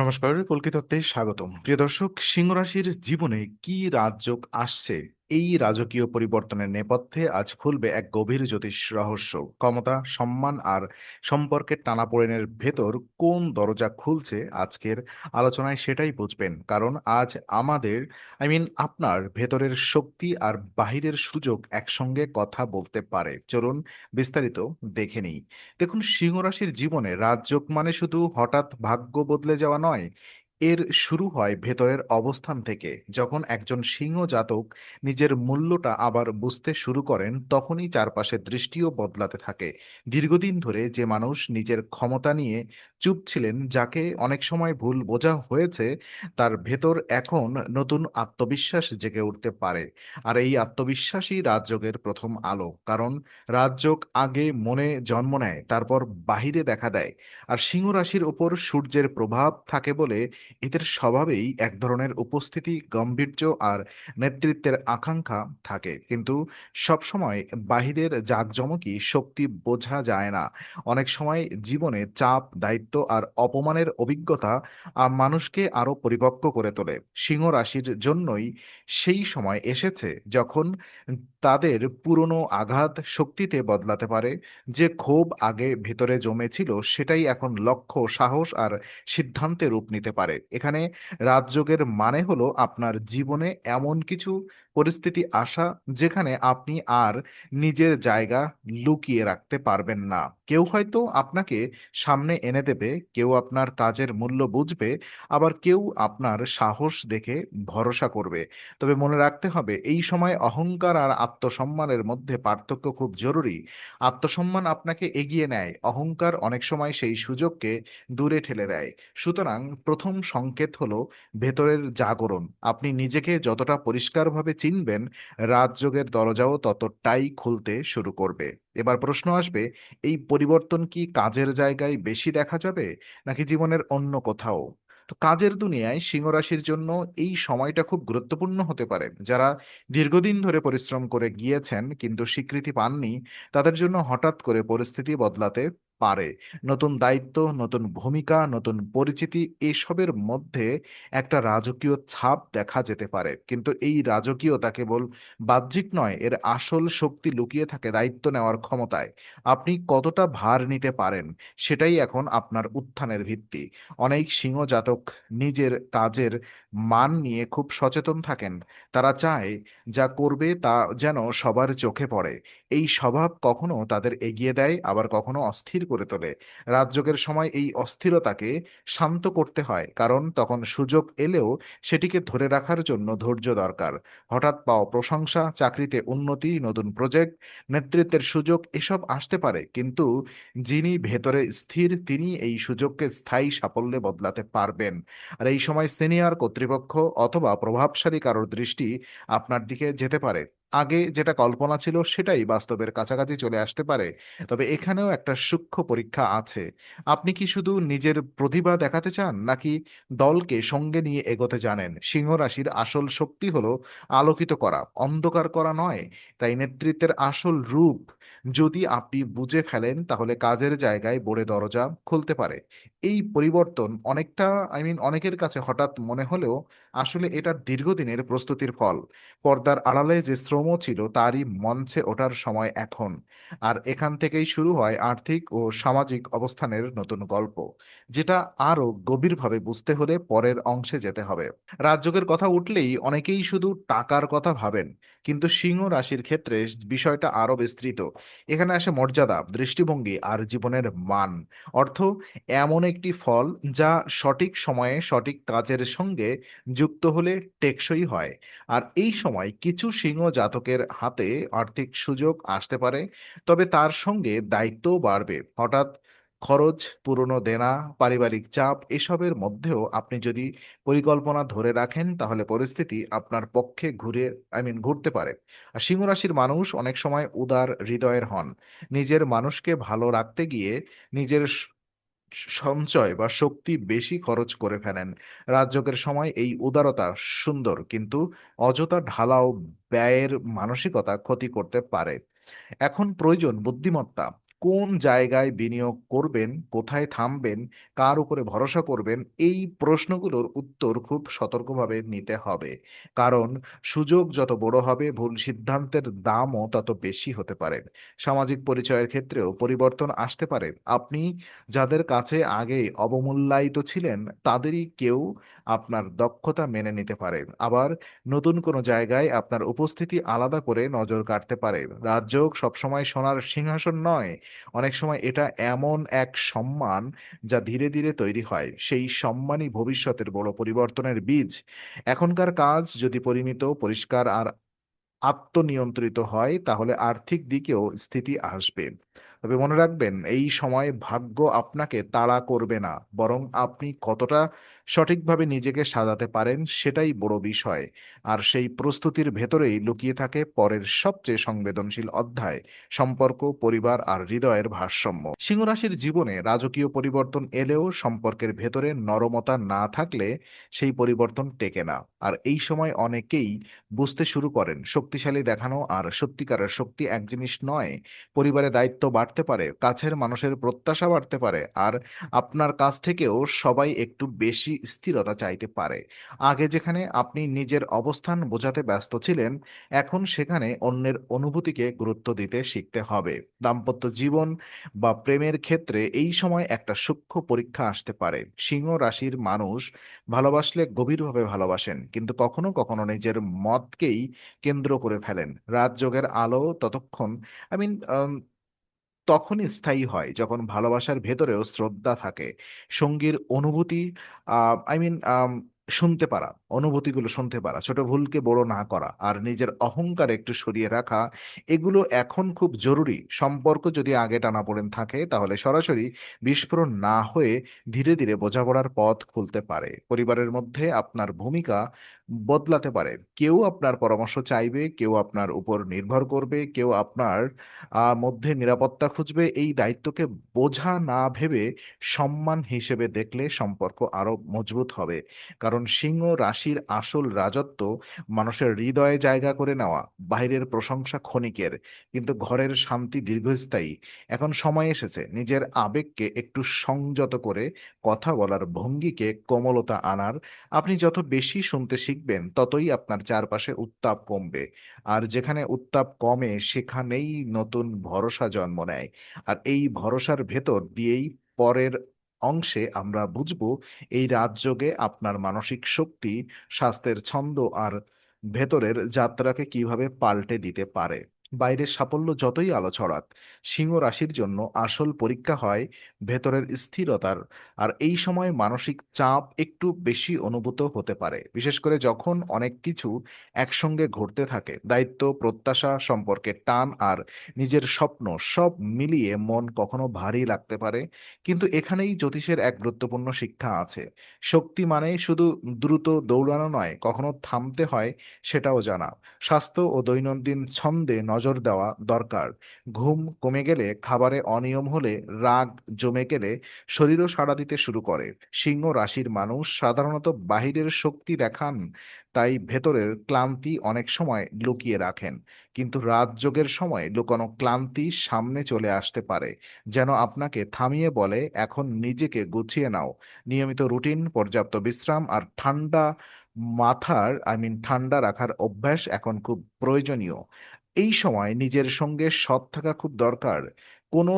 নমস্কার, কল্কিতাতে স্বাগতম। প্রিয় দর্শক, সিংহ রাশির জীবনে কি রাজযোগ আসছে? এই রাজকীয় পরিবর্তনের নেপথ্যে আজ খুলবে এক গভীর জ্যোতিষ রহস্য। ক্ষমতা, সম্মান আর সম্পর্কের টানাপোড়েনের ভেতর কোন দরজা খুলছে আজকের আলোচনায় সেটাই বুঝবেন। কারণ আজ আমাদের আপনার ভেতরের শক্তি আর বাহিরের সুযোগ একসঙ্গে কথা বলতে পারে। চলুন বিস্তারিত দেখে নিই। দেখুন, সিংহ রাশির জীবনে রাজযোগ মানে শুধু হঠাৎ ভাগ্য বদলে যাওয়া নয়। এর শুরু হয় ভেতরের অবস্থান থেকে। যখন একজন সিংহ জাতক নিজের মূল্যটা আবার বুঝতে শুরু করেন, তখনই চারপাশের দৃষ্টিও বদলাতে থাকে। দীর্ঘদিন ধরে যে মানুষ নিজের ক্ষমতা নিয়ে চুপ ছিলেন, যাকে অনেক সময় ভুল বোঝা হয়েছে, তার ভেতর এখন নতুন আত্মবিশ্বাস জেগে উঠতে পারে। আর এই আত্মবিশ্বাসই রাজযোগের প্রথম আলো। কারণ রাজযোগ আগে মনে জন্ম নেয়, তারপর বাহিরে দেখা দেয়। আর সিংহ রাশির ওপর সূর্যের প্রভাব থাকে বলে এদের স্বভাবেই এক ধরনের উপস্থিতি, গাম্ভীর্য আর নেতৃত্বের আকাঙ্ক্ষা থাকে। কিন্তু সবসময় বাহিরের জাঁকজমকই শক্তি বোঝা যায় না। অনেক সময় জীবনে চাপ, দায়িত্ব আর অপমানের অভিজ্ঞতা মানুষকে আরো পরিপক্ক করে তোলে। সিংহ রাশির জন্যই সেই সময় এসেছে যখন তাদের পুরনো আঘাত শক্তিতে বদলাতে পারে। যে ক্ষোভ আগে ভেতরে জমেছিল, সেটাই এখন লক্ষ্য, সাহস আর সিদ্ধান্তে রূপ নিতে পারে। এখানে রাজযোগের মানে হলো আপনার জীবনে এমন কিছু পরিস্থিতি আসা, যেখানে আপনি আর নিজের জায়গা লুকিয়ে রাখতে পারবেন না। কেউ হয়তো আপনাকে সামনে এনে দেবে, কেউ আপনার কাজের মূল্য বুঝবে, আবার কেউ আপনার সাহস দেখে ভরসা করবে। তবে মনে রাখতে হবে, এই সময় অহংকার আর আত্মসম্মানের মধ্যে পার্থক্য খুব জরুরি। আত্মসম্মান আপনাকে এগিয়ে নেয়, অহংকার অনেক সময় সেই সুযোগকে দূরে ঠেলে দেয়। সুতরাং প্রথম সংকেত হলো ভেতরের জাগরণ। আপনি নিজেকে যতটা পরিষ্কারভাবে চিনবেন, রাজযোগের দরজাও ততটাই খুলতে শুরু করবে। এবার প্রশ্ন আসবে, এই পরিবর্তন কি কাজের জায়গায় বেশি দেখা যাবে, নাকি জীবনের অন্য কোথাও? তো কাজের দুনিয়ায় সিংহ রাশির জন্য এই সময়টা খুব গুরুত্বপূর্ণ হতে পারে। যারা দীর্ঘদিন ধরে পরিশ্রম করে গিয়েছেন কিন্তু স্বীকৃতি পাননি, তাদের জন্য হঠাৎ করে পরিস্থিতি বদলাতে পারে। নতুন দায়িত্ব, নতুন ভূমিকা, নতুন পরিচিতি, এসবের মধ্যে একটা রাজকীয় ছাপ দেখা যেতে পারে। কিন্তু এই রাজকীয়তা কেবল বাহ্যিক নয়, এর আসল শক্তি লুকিয়ে থাকে দায়িত্ব নেওয়ার ক্ষমতায়। আপনি কতটা ভার নিতে পারেন, সেটাই এখন আপনার উত্থানের ভিত্তি। অনেক সিংহ জাতক নিজের কাজের মান নিয়ে খুব সচেতন থাকেন। তারা চায় যা করবে তা যেন সবার চোখে পড়ে। এই স্বভাব কখনো তাদের এগিয়ে দেয়, আবার কখনো অস্থির করে তোলে। রাজযোগের সময় এই অস্থিরতাকে শান্ত করতে হয়, কারণ তখন সুযোগ এলেও সেটিকে ধরে রাখার জন্য ধৈর্য দরকার। হঠাৎ পাওয়া প্রশংসা, চাকরিতে উন্নতি, নতুন প্রজেক্ট, নেতৃত্বের সুযোগ, এসব আসতে পারে, কিন্তু যিনি ভেতরে স্থির, তিনি এই সুযোগকে স্থায়ী সাফল্যে বদলাতে পারবেন। আর এই সময় সিনিয়র কর্তৃপক্ষ অথবা প্রভাবশালী কারোর দৃষ্টি আপনার দিকে যেতে পারে। আগে যেটা কল্পনা ছিল, সেটাই বাস্তবের কাছাকাছি চলে আসতে পারে। তবে এখানেও একটা সূক্ষ্ম পরীক্ষা আছে। আপনি কি শুধু নিজের প্রতিভা দেখাতে চান, নাকি দলকে সঙ্গে নিয়ে এগোতে জানেন? সিংহ রাশির আসল শক্তি হলো আলোকিত করা, অন্ধকার করা নয়। তাই নেতৃত্বের আসল রূপ যদি আপনি বুঝে ফেলেন, তাহলে কাজের জায়গায় বড় দরজা খুলতে পারে। এই পরিবর্তন অনেকটা অনেকের কাছে হঠাৎ মনে হলেও আসলে এটা দীর্ঘদিনের প্রস্তুতির ফল। পর্দার আড়ালে যে শ্রম ছিল, তারই মঞ্চে ওঠার সময় এখন। আর এখান থেকেই শুরু হয় আর্থিক ও সামাজিক অবস্থানের নতুন গল্প, যেটা আরো গভীরভাবে বুঝতে হলে পরের অংশে যেতে হবে। রাজযোগের কথা উঠলেই অনেকেই শুধু টাকার কথা ভাবেন, কিন্তু সিংহ রাশির ক্ষেত্রে বিষয়টা আরো বিস্তৃত। এখানে আসে মর্যাদা, দৃষ্টিভঙ্গি আর জীবনের মান। অর্থ এমন একটি ফল যা সঠিক সময়ে সঠিক কাজের সঙ্গে যুক্ত হলে টেকসই হয়। আর এই সময় কিছু সিংহ জাতকের হাতে আর্থিক সুযোগ আসতে পারে, তবে তার সঙ্গে দায়িত্বও বাড়বে। হঠাৎ খরচ, পুরনো দেনা, পারিবারিক চাপ, এসবের মধ্যেও আপনি যদি পরিকল্পনা ধরে রাখেন, তাহলে পরিস্থিতি আপনার পক্ষে ঘুরতে পারে। আর সিংহ রাশির মানুষ অনেক সময় উদার হৃদয়ের হন। নিজের মানুষকে ভালো রাখতে গিয়ে নিজের সঞ্চয় বা শক্তি বেশি খরচ করে ফেলেন। রাজযোগের সময় এই উদারতা সুন্দর, কিন্তু অযথা ঢালাও ব্যয়ের মানসিকতা ক্ষতি করতে পারে। এখন প্রয়োজন বুদ্ধিমত্তা, কোন জায়গায় বিনিয়োগ করবেন, কোথায় থামবেন, কার উপরে ভরসা করবেন, এই প্রশ্নগুলোর উত্তর খুব সতর্কভাবে নিতে হবে। কারণ সুযোগ যত বড় হবে, ভুল সিদ্ধান্তের দামও তত বেশি হতে পারে। সামাজিক পরিচয়ের ক্ষেত্রেও পরিবর্তন আসতে পারে। আপনি যাদের কাছে আগেই অবমূল্যায়িত ছিলেন, তাদেরই কেউ আপনার দক্ষতা মেনে নিতে পারে। আবার নতুন কোনো জায়গায় আপনার উপস্থিতি আলাদা করে নজর কাড়তে পারে। রাজযোগ সবসময় সোনার সিংহাসন নয়। অনেক সময় এটা এমন এক সম্মান যা ধীরে ধীরে তৈরি হয়। সেই সম্মানই ভবিষ্যতের বড় পরিবর্তনের বীজ। এখনকার কাজ যদি পরিমিত, পরিষ্কার আর আত্মনিয়ন্ত্রিত হয়, তাহলে আর্থিক দিকেও স্থিতি আসবে। তবে মনে রাখবেন, এই সময় ভাগ্য আপনাকে তাড়া করবে না, বরং আপনি কতটা সঠিকভাবে নিজেকে সাজাতে পারেন সেটাই বড় বিষয়। আর সেই প্রস্তুতির ভেতরেই লুকিয়ে থাকে পরের সবচেয়ে সংবেদনশীল অধ্যায়: সম্পর্ক, পরিবার আর হৃদয়ের ভারসাম্য। সিংহ রাশির জীবনে রাজকীয় পরিবর্তন এলেও সম্পর্কের ভেতরে নরমতা না থাকলে সেই পরিবর্তন টেকে না। আর এই সময় অনেকেই বুঝতে শুরু করেন, শক্তিশালী দেখানো আর সত্যিকারের শক্তি এক জিনিস নয়। পরিবারে দায়িত্ব বাড়তে পারে, কাছের মানুষের প্রত্যাশা বাড়তে পারে, আর আপনার কাছ থেকেও সবাই একটু বেশি স্থিরতা চাইতে পারে। আগে যেখানে আপনি নিজের অবস্থান বোঝাতে ব্যস্ত ছিলেন, এখন সেখানে অন্যের অনুভূতিকে গুরুত্ব দিতে শিখতে হবে। দাম্পত্য জীবন বা প্রেমের ক্ষেত্রে এই সময় একটা সূক্ষ্ম পরীক্ষা আসতে পারে। সিংহ রাশির মানুষ ভালোবাসলে গভীরভাবে ভালোবাসেন, কিন্তু কখনো কখনো নিজের মতকেই কেন্দ্র করে ফেলেন। রাজযোগের আলো ততক্ষণ আই মিন তখনই স্থায়ী হয় যখন ভালোবাসার ভেতরেও শ্রদ্ধা থাকে। সঙ্গীর অনুভূতি আই মিন শুনতে পারা, অনুভূতিগুলো শুনতে পারা, ছোট ভুলকে বড় না করা আর নিজের অহংকার একটু সরিয়ে রাখা, এগুলো এখন খুব জরুরি। সম্পর্ক যদি আগে টানাপোড়েন থাকে, তাহলে সরাসরি বিস্ফোরণ না হয়ে ধীরে ধীরে বোঝাপড়ার পথ খুলতে পারে। পরিবারের মধ্যে আপনার ভূমিকা বদলাতে পারে। কেউ আপনার পরামর্শ চাইবে, কেউ আপনার উপর নির্ভর করবে, কেউ আপনার মধ্যে নিরাপত্তা খুঁজবে। এই দায়িত্বকে বোঝা না ভেবে সম্মান হিসেবে দেখলে সম্পর্ক আরো মজবুত হবে। কারণ সিংহ রাশির আসল রাজত্ব মানুষের হৃদয়ে জায়গা করে নেওয়া। বাইরের প্রশংসা ক্ষণিকের, কিন্তু ঘরের শান্তি দীর্ঘস্থায়ী। এখন সময় এসেছে নিজের আবেগকে একটু সংযত করে কথা বলার ভঙ্গিকে কোমলতা আনার। আপনি যত বেশি শুনতে শিখবেন, ততই আপনার চারপাশে উত্তাপ কমবে। আর যেখানে উত্তাপ কমে, সেখানেই নতুন ভরসা জন্ম নেয়। আর এই ভরসার ভেতর দিয়েই পরের অংশে আমরা বুঝব এই রাজযোগে আপনার মানসিক শক্তি, স্বাস্থ্যের ছন্দ আর ভেতরের যাত্রাকে কিভাবে পাল্টে দিতে পারে। বাইরের সাফল্য যতই আলো ছড়াক, সিংহ রাশির জন্য আসল পরীক্ষা হয় ভেতরের স্থিরতার। আর এই সময় মানসিক চাপ একটু বেশি অনুভূত হতে পারে, বিশেষ করে যখন অনেক কিছু একসঙ্গে ঘটতে থাকে। দায়িত্ব, প্রত্যাশা, সম্পর্কের টান আর নিজের স্বপ্ন সব মিলিয়ে মন কখনো ভারী লাগতে পারে। কিন্তু এখানেই জ্যোতিষের এক গুরুত্বপূর্ণ শিক্ষা আছে। শক্তি মানে শুধু দ্রুত দৌড়ানো নয়, কখনো থামতে হয় সেটাও জানা। স্বাস্থ্য ও দৈনন্দিন ছন্দে নজর দেওয়া দরকার। ঘুম কমে গেলে, খাবারে অনিয়ম হলে, রাগ জমে গেলে শরীরও সাড়া দিতে শুরু করে। সিংহ রাশির মানুষ সাধারণত বাহিরের শক্তি দেখান, তাই ভেতরের ক্লান্তি অনেক সময় লুকিয়ে রাখেন। কিন্তু রাজযোগের সময় লুকানো ক্লান্তি সামনে চলে আসতে পারে, যেন আপনাকে থামিয়ে বলে, এখন নিজেকে গুছিয়ে নাও। নিয়মিত রুটিন, পর্যাপ্ত বিশ্রাম আর ঠান্ডা রাখার অভ্যাস এখন খুব প্রয়োজনীয়। এই সময় নিজের সঙ্গে সৎ থাকা খুব দরকার। কোন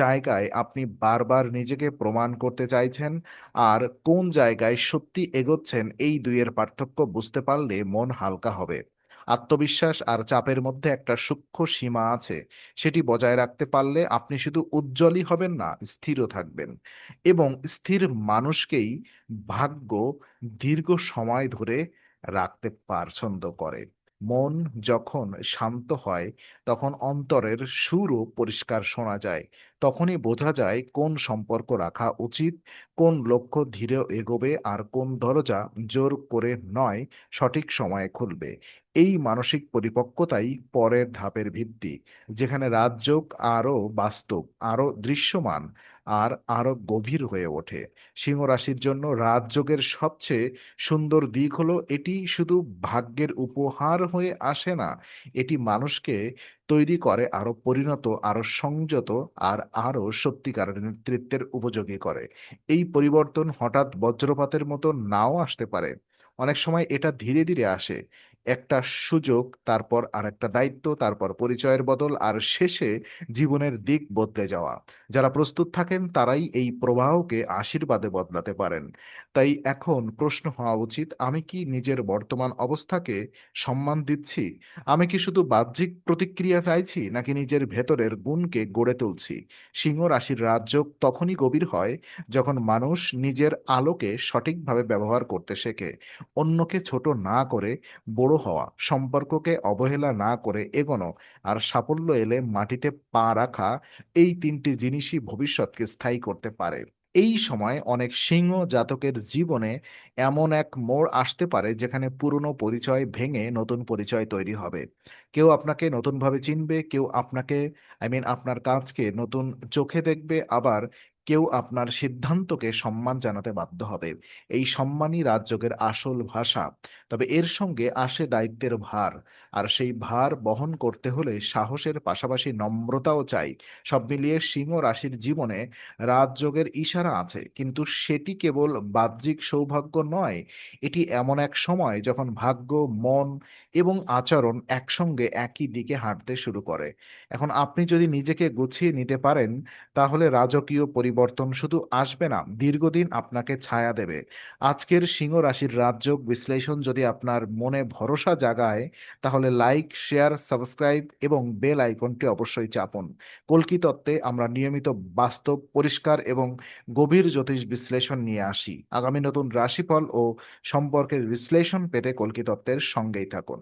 জায়গায় আপনি বারবার নিজেকে প্রমাণ করতে চাইছেন, আর কোন জায়গায় সত্যি এগোচ্ছেন, এই দুইয়ের পার্থক্য বুঝতে পারলে মন হালকা হবে। আত্মবিশ্বাস আর চাপের মধ্যে একটা সূক্ষ্ম সীমা আছে। সেটি বজায় রাখতে পারলে আপনি শুধু উজ্জ্বলই হবেন না, স্থিরও থাকবেন। এবং স্থির মানুষকেই ভাগ্য দীর্ঘ সময় ধরে রাখতে পছন্দ করে। মন যখন শান্ত হয়, তখন অন্তরের সুরও পরিষ্কার শোনা যায়। তখনই বোঝা যায় কোন সম্পর্ক রাখা উচিত, কোন লক্ষ্য ধীরে এগোবে, আর কোন দরজা জোর করে নয়, সঠিক সময়ে খুলবে। এই মানসিক পরিপক্কতাই পরের ধাপের ভিত্তি, যেখানে রাজযোগ আরো বাস্তব, আরো দৃশ্যমান আর আরো গভীর হয়ে ওঠে। সিংহ রাশির জন্য রাজযোগের সবচেয়ে সুন্দর দিক হলো, এটি শুধু ভাগ্যের উপহার হয়ে আসে না, এটি মানুষকে তৈরি করে আরো পরিণত, আরো সংযত আর আরো সত্যিকারের নেতৃত্বের উপযোগী করে। এই পরিবর্তন হঠাৎ বজ্রপাতের মতো নাও আসতে পারে। অনেক সময় এটা ধীরে ধীরে আসে। একটা সুযোগ, তারপর আরেকটা দায়িত্ব, তারপর পরিচয়ের বদল আর শেষে জীবনের দিক বদলে যাওয়া। যারা প্রস্তুত থাকেন তারাই এই প্রবাহকে আশীর্বাদে বদলাতে পারেন। তাই এখন প্রশ্ন হওয়া উচিত, আমি কি নিজের বর্তমান অবস্থাকে সম্মান দিচ্ছি? আমি কি শুধু বাহ্যিক প্রতিক্রিয়া চাইছি নাকি নিজের ভেতরের গুণকে গড়ে তুলছি? সিংহ রাশির রাজযোগ তখনই গভীর হয় যখন মানুষ নিজের আলোকে সঠিকভাবে ব্যবহার করতে শেখে। অন্যকে ছোট না করে বড় হওয়া, সম্পর্ককে অবহেলা না করে এগোনো, আর সাফল্য এলে মাটিতে পা রাখা, এই তিনটি জিনিসই ভবিষ্যৎকে স্থায়ী করতে পারে। এই সময় অনেক সিংহ জাতকের জীবনে এমন এক মোড় আসতে পারে যেখানে পুরনো পরিচয় ভেঙে নতুন পরিচয় তৈরি হবে। কেউ আপনাকে নতুনভাবে চিনবে, কেউ আপনাকে আপনার কাজকে নতুন চোখে দেখবে, আবার কেউ আপনার সিদ্ধান্তকে সম্মান জানাতে বাধ্য হবে। এই সম্মানই রাজযোগের আসল ভাষা। তবে এর সঙ্গে আসে দায়িত্বের ভার, আর সেই ভার বহন করতে হলে সাহসের পাশাপাশি নম্রতাও চাই। সব মিলিয়ে সিংহ রাশির জীবনে রাজযোগের ইশারা আছে, কিন্তু সেটি কেবল বাহ্যিক সৌভাগ্য নয়। এটি এমন এক সময় যখন ভাগ্য, মন এবং আচরণ একসঙ্গে একই দিকে হাঁটতে শুরু করে। এখন আপনি যদি নিজেকে গুছিয়ে নিতে পারেন, তাহলে রাজকীয় পরিবর্তন শুধু আসবে না, দীর্ঘদিন আপনাকে ছায়া দেবে। আজকের সিংহ রাশির রাজযোগ বিশ্লেষণ যদি আপনার মনে ভরসা জাগায়, তাহলে লাইক, শেয়ার, সাবস্ক্রাইব এবং বেল আইকনটি অবশ্যই চাপুন। কল্কি তত্ত্বে আমরা নিয়মিত বাস্তব, পরিষ্কার এবং গভীর জ্যোতিষ বিশ্লেষণ নিয়ে আসি। আগামী নতুন রাশিফল ও সম্পর্কের বিশ্লেষণ পেতে কল্কি তত্ত্বের সঙ্গেই থাকুন।